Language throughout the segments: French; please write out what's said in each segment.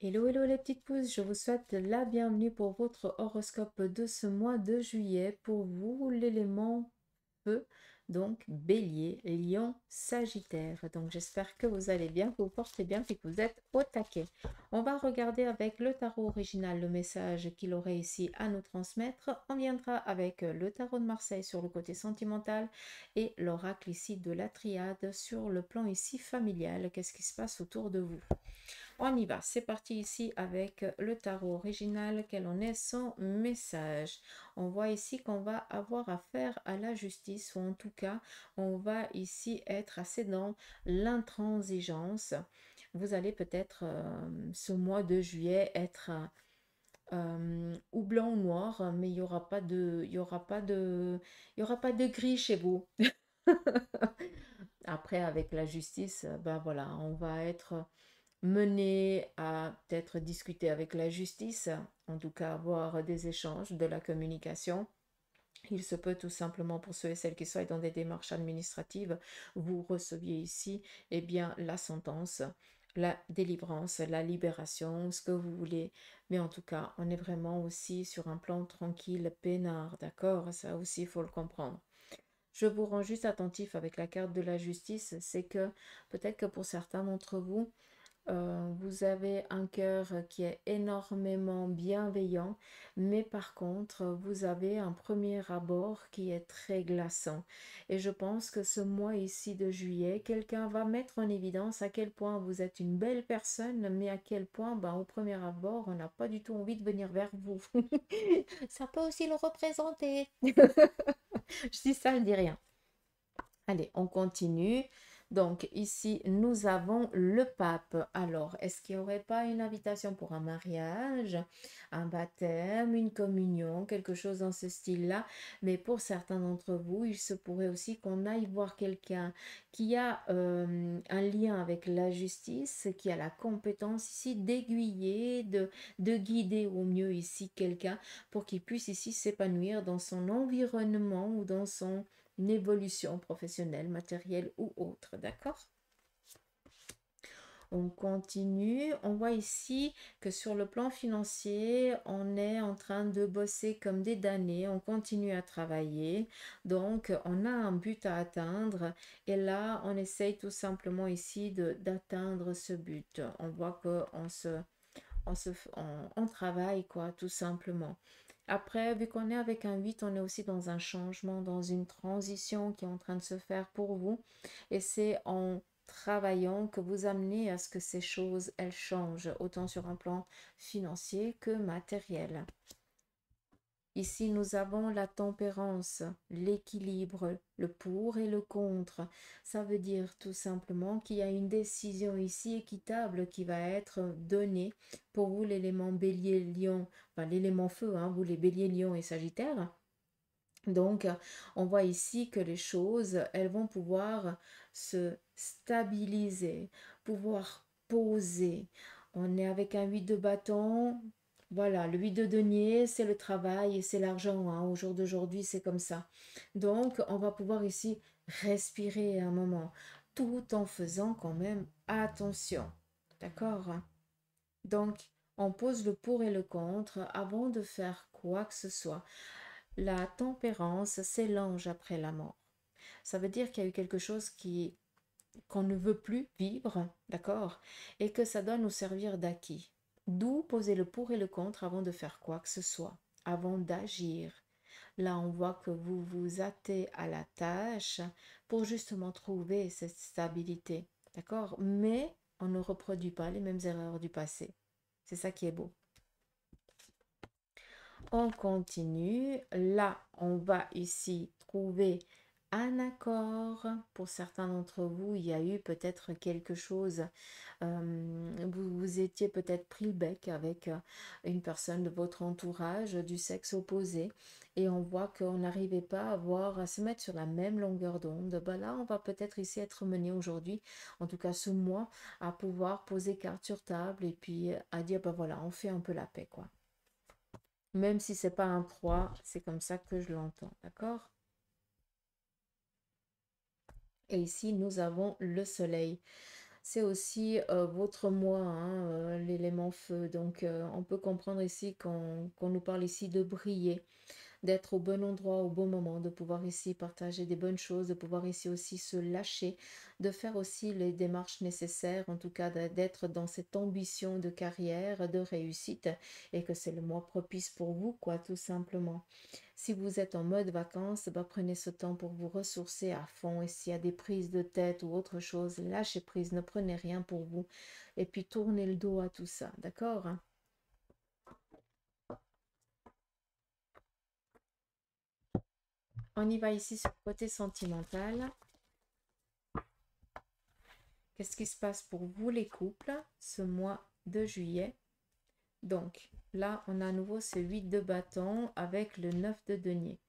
Hello, hello les petites pousses, je vous souhaite la bienvenue pour votre horoscope de ce mois de juillet. Pour vous, l'élément feu, donc bélier, lion, sagittaire. Donc j'espère que vous allez bien, que vous portez bien et que vous êtes au taquet. On va regarder avec le tarot original le message qu'il aurait ici à nous transmettre. On viendra avec le tarot de Marseille sur le côté sentimental et l'oracle ici de la triade sur le plan ici familial. Qu'est-ce qui se passe autour de vous? On y va, c'est parti ici avec le tarot original. Quel en est son message? On voit ici qu'on va avoir affaire à la justice, ou en tout cas, on va ici être assez dans l'intransigeance. Vous allez peut-être ce mois de juillet être ou blanc ou noir, mais il y aura pas de, il y aura pas de, il y aura pas de gris chez vous. Après, avec la justice, ben voilà, on va être mener à peut-être discuter avec la justice, en tout cas avoir des échanges, de la communication. Il se peut tout simplement pour ceux et celles qui soient dans des démarches administratives, vous receviez ici eh bien, la sentence, la délivrance, la libération, ce que vous voulez. Mais en tout cas, on est vraiment aussi sur un plan tranquille, peinard, d'accord? Ça aussi, il faut le comprendre. Je vous rends juste attentif avec la carte de la justice, c'est que peut-être que pour certains d'entre vous, vous avez un cœur qui est énormément bienveillant, mais par contre, vous avez un premier abord qui est très glaçant. Et je pense que ce mois ici de juillet, quelqu'un va mettre en évidence à quel point vous êtes une belle personne, mais à quel point, ben, au premier abord, on n'a pas du tout envie de venir vers vous. Ça peut aussi le représenter. Je dis ça, je dis rien. Allez, on continue. Donc ici, nous avons le pape. Alors, est-ce qu'il n'y aurait pas une invitation pour un mariage, un baptême, une communion, quelque chose dans ce style-là? Mais pour certains d'entre vous, il se pourrait aussi qu'on aille voir quelqu'un qui a un lien avec la justice, qui a la compétence ici d'aiguiller, de guider au mieux ici quelqu'un pour qu'il puisse ici s'épanouir dans son environnement ou dans son une évolution professionnelle, matérielle ou autre, d'accord? On continue. On voit ici que sur le plan financier, on est en train de bosser comme des damnés. On continue à travailler. Donc, on a un but à atteindre. Et là, on essaye tout simplement ici d'atteindre ce but. On voit qu'on travaille, quoi, tout simplement. Après, vu qu'on est avec un 8, on est aussi dans un changement, dans une transition qui est en train de se faire pour vous. Et c'est en travaillant que vous amenez à ce que ces choses, elles changent, autant sur un plan financier que matériel. Ici, nous avons la tempérance, l'équilibre, le pour et le contre. Ça veut dire tout simplement qu'il y a une décision ici équitable qui va être donnée pour vous, l'élément bélier, lion, enfin l'élément feu, hein, vous les béliers, lion et sagittaire. Donc, on voit ici que les choses, elles vont pouvoir se stabiliser, pouvoir poser. On est avec un 8 de bâton. Voilà, le 8 de denier, c'est le travail et c'est l'argent, hein. Au jour d'aujourd'hui, c'est comme ça. Donc, on va pouvoir ici respirer un moment, tout en faisant quand même attention. D'accord? Donc, on pose le pour et le contre avant de faire quoi que ce soit. La tempérance, c'est l'ange après la mort. Ça veut dire qu'il y a eu quelque chose qu'on ne veut plus vivre, d'accord? Et que ça doit nous servir d'acquis. D'où poser le pour et le contre avant de faire quoi que ce soit, avant d'agir. Là, on voit que vous vous hâtez à la tâche pour justement trouver cette stabilité, d'accord? Mais on ne reproduit pas les mêmes erreurs du passé. C'est ça qui est beau. On continue. Là, on va ici trouver un accord. Pour certains d'entre vous, il y a eu peut-être quelque chose. Vous étiez peut-être pris le bec avec une personne de votre entourage du sexe opposé. Et on voit qu'on n'arrivait pas à se mettre sur la même longueur d'onde. Ben là, on va peut-être ici être mené aujourd'hui, en tout cas ce mois, à pouvoir poser carte sur table et puis à dire, ben voilà, on fait un peu la paix, quoi. Même si c'est pas un 3, c'est comme ça que je l'entends, d'accord? Et ici, nous avons le soleil. C'est aussi votre moi, hein, l'élément feu. Donc, on peut comprendre ici qu'on nous parle ici de briller, d'être au bon endroit au bon moment, de pouvoir ici partager des bonnes choses, de pouvoir ici aussi se lâcher, de faire aussi les démarches nécessaires, en tout cas d'être dans cette ambition de carrière, de réussite, et que c'est le mois propice pour vous, quoi, tout simplement. Si vous êtes en mode vacances, bah, prenez ce temps pour vous ressourcer à fond. Et s'il y a des prises de tête ou autre chose, lâchez prise, ne prenez rien pour vous. Et puis tournez le dos à tout ça, d'accord? On y va ici sur le côté sentimental. Qu'est-ce qui se passe pour vous les couples ce mois de juillet? Donc là, on a à nouveau ce 8 de bâton avec le 9 de denier.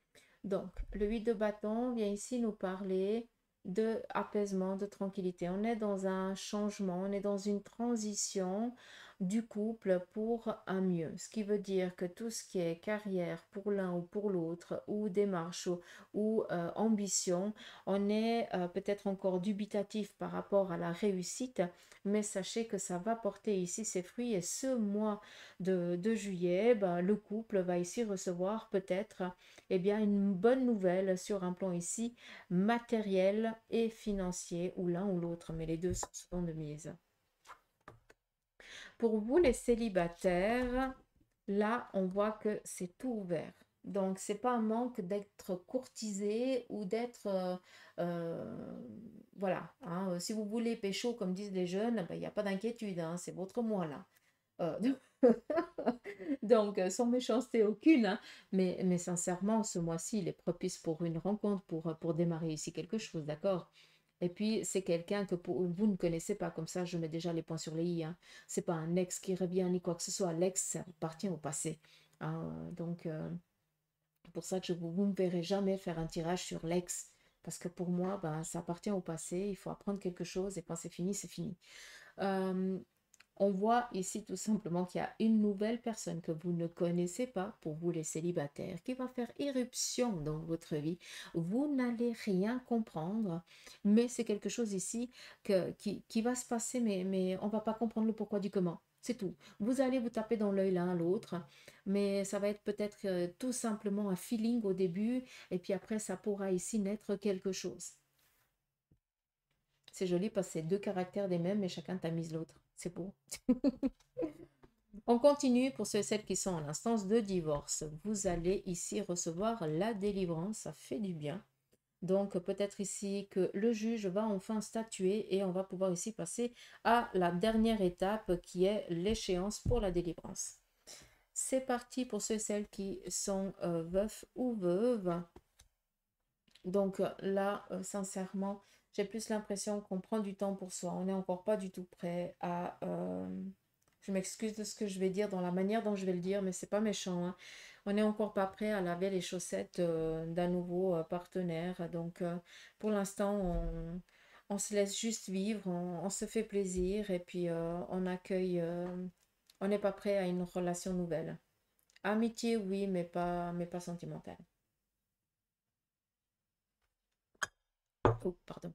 Donc, le 8 de bâton vient ici nous parler de apaisement, de tranquillité. On est dans un changement, on est dans une transition du couple pour un mieux. Ce qui veut dire que tout ce qui est carrière pour l'un ou pour l'autre, ou démarche ou ambition, on est peut-être encore dubitatif par rapport à la réussite, mais sachez que ça va porter ici ses fruits et ce mois de juillet, ben, le couple va ici recevoir peut-être eh bien, une bonne nouvelle sur un plan ici matériel et financier, ou l'un ou l'autre, mais les deux sont de mise. Pour vous, les célibataires, là, on voit que c'est tout ouvert. Donc, c'est pas un manque d'être courtisé ou d'être... voilà. Hein. Si vous voulez pécho, comme disent les jeunes, il n'y a pas d'inquiétude. Hein, c'est votre moi, là. Donc, sans méchanceté aucune, hein, mais sincèrement, ce mois-ci, il est propice pour une rencontre, pour démarrer ici quelque chose, d'accord? Et puis, c'est quelqu'un que vous ne connaissez pas, comme ça, je mets déjà les points sur les i. Hein. C'est pas un ex qui revient ni quoi que ce soit. L'ex, ça appartient au passé. Hein. Donc, c'est pour ça que vous ne verrez jamais faire un tirage sur l'ex. Parce que pour moi, ben, ça appartient au passé. Il faut apprendre quelque chose et quand c'est fini, c'est fini. Euh, on voit ici tout simplement qu'il y a une nouvelle personne que vous ne connaissez pas, pour vous les célibataires, qui va faire irruption dans votre vie. Vous n'allez rien comprendre, mais c'est quelque chose ici qui va se passer, mais on ne va pas comprendre le pourquoi du comment. C'est tout. Vous allez vous taper dans l'œil l'un à l'autre, mais ça va être peut-être tout simplement un feeling au début, et puis après, ça pourra ici naître quelque chose. C'est joli parce que c'est deux caractères des mêmes, mais chacun tamise l'autre. C'est beau. On continue pour ceux et celles qui sont en instance de divorce. Vous allez ici recevoir la délivrance, ça fait du bien. Donc peut-être ici que le juge va enfin statuer et on va pouvoir ici passer à la dernière étape qui est l'échéance pour la délivrance. C'est parti pour ceux et celles qui sont veufs ou veuves. Donc là, sincèrement, j'ai plus l'impression qu'on prend du temps pour soi. On n'est encore pas du tout prêt à... je m'excuse de ce que je vais dire, dans la manière dont je vais le dire, mais c'est pas méchant. Hein. On n'est encore pas prêt à laver les chaussettes d'un nouveau partenaire. Donc pour l'instant, on se laisse juste vivre, on se fait plaisir et puis on accueille... on n'est pas prêt à une relation nouvelle. Amitié, oui, mais pas sentimentale. Oh, pardon.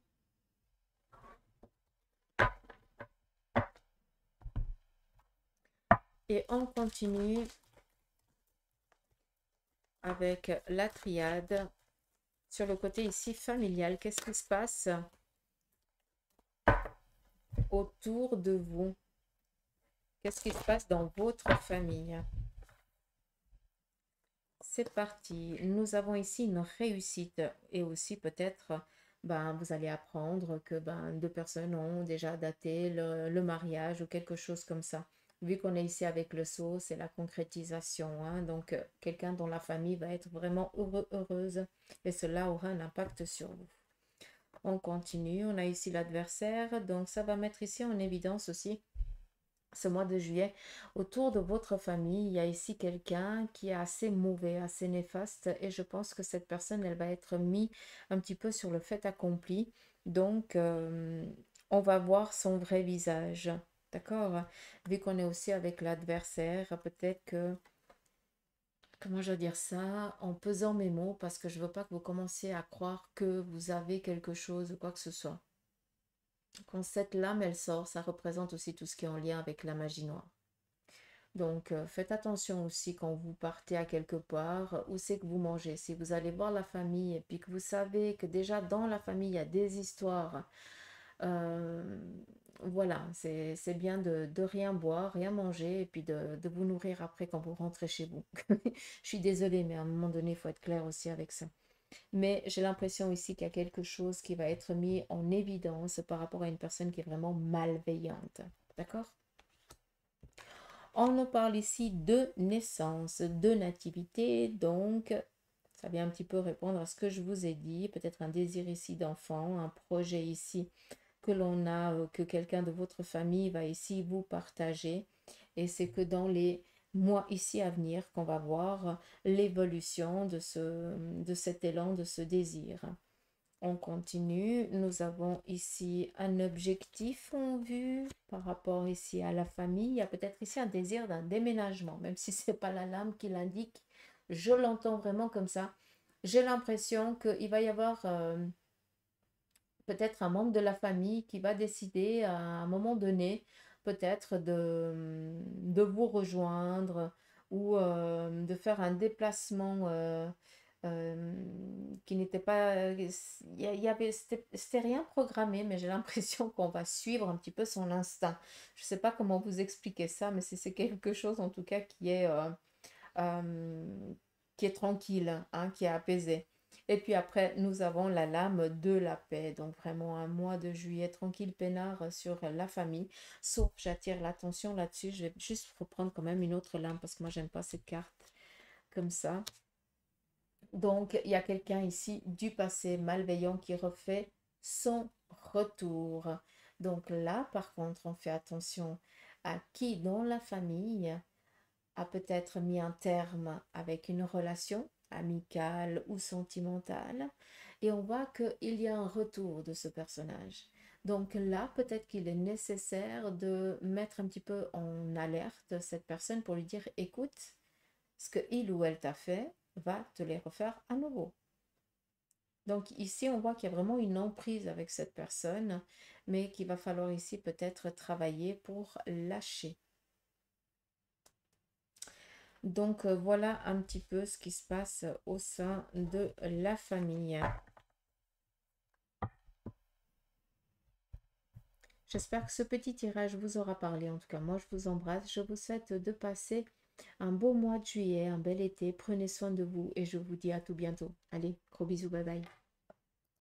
Et on continue avec la triade. Sur le côté ici familial, qu'est-ce qui se passe autour de vous? Qu'est-ce qui se passe dans votre famille? C'est parti. Nous avons ici une réussite et aussi peut-être, ben, vous allez apprendre que ben, deux personnes ont déjà daté le mariage ou quelque chose comme ça. Vu qu'on est ici avec le sceau, c'est la concrétisation. Hein. Donc, quelqu'un dans la famille va être vraiment heureux, heureuse et cela aura un impact sur vous. On continue. On a ici l'adversaire. Donc, ça va mettre ici en évidence aussi ce mois de juillet, autour de votre famille, il y a ici quelqu'un qui est assez mauvais, assez néfaste, et je pense que cette personne, elle va être mise un petit peu sur le fait accompli. Donc, on va voir son vrai visage. D'accord? Vu qu'on est aussi avec l'adversaire, peut-être que, comment je vais dire ça, en pesant mes mots, parce que je ne veux pas que vous commenciez à croire que vous avez quelque chose ou quoi que ce soit. Quand cette lame, elle sort, ça représente aussi tout ce qui est en lien avec la magie noire. Donc, faites attention aussi quand vous partez à quelque part, où c'est que vous mangez. Si vous allez voir la famille et puis que vous savez que déjà dans la famille, il y a des histoires, euh, voilà, c'est bien de rien boire, rien manger et puis de vous nourrir après quand vous rentrez chez vous. Je suis désolée, mais à un moment donné, il faut être clair aussi avec ça. Mais j'ai l'impression ici qu'il y a quelque chose qui va être mis en évidence par rapport à une personne qui est vraiment malveillante. D'accord? On nous parle ici de naissance, de nativité, donc ça vient un petit peu répondre à ce que je vous ai dit, peut-être un désir ici d'enfant, un projet ici que l'on a, que quelqu'un de votre famille va ici vous partager. Et c'est que dans les mois ici à venir qu'on va voir l'évolution de cet élan, de ce désir. On continue. Nous avons ici un objectif en vue par rapport ici à la famille. Il y a peut-être ici un désir d'un déménagement, même si ce n'est pas la lame qui l'indique. Je l'entends vraiment comme ça. J'ai l'impression qu'il va y avoir peut-être un membre de la famille qui va décider à un moment donné, peut-être de vous rejoindre ou de faire un déplacement euh, qui n'était pas... c'était rien programmé, mais j'ai l'impression qu'on va suivre un petit peu son instinct. Je ne sais pas comment vous expliquer ça, mais c'est quelque chose en tout cas euh, qui est tranquille, hein, qui est apaisé. Et puis après, nous avons la lame de la paix. Donc vraiment un mois de juillet tranquille, peinard sur la famille. Sauf, j'attire l'attention là-dessus. Je vais juste reprendre quand même une autre lame parce que moi, j'aime pas cette carte comme ça. Donc, il y a quelqu'un ici du passé malveillant qui refait son retour. Donc là, par contre, on fait attention à qui dans la famille a peut-être mis un terme avec une relation amicale ou sentimentale et on voit qu'il y a un retour de ce personnage. Donc là, peut-être qu'il est nécessaire de mettre un petit peu en alerte cette personne pour lui dire, écoute, ce que il ou elle t'a fait va te les refaire à nouveau. Donc ici, on voit qu'il y a vraiment une emprise avec cette personne, mais qu'il va falloir ici peut-être travailler pour lâcher. Donc voilà un petit peu ce qui se passe au sein de la famille. J'espère que ce petit tirage vous aura parlé. En tout cas, moi, je vous embrasse. Je vous souhaite de passer un beau mois de juillet, un bel été. Prenez soin de vous et je vous dis à tout bientôt. Allez, gros bisous, bye bye.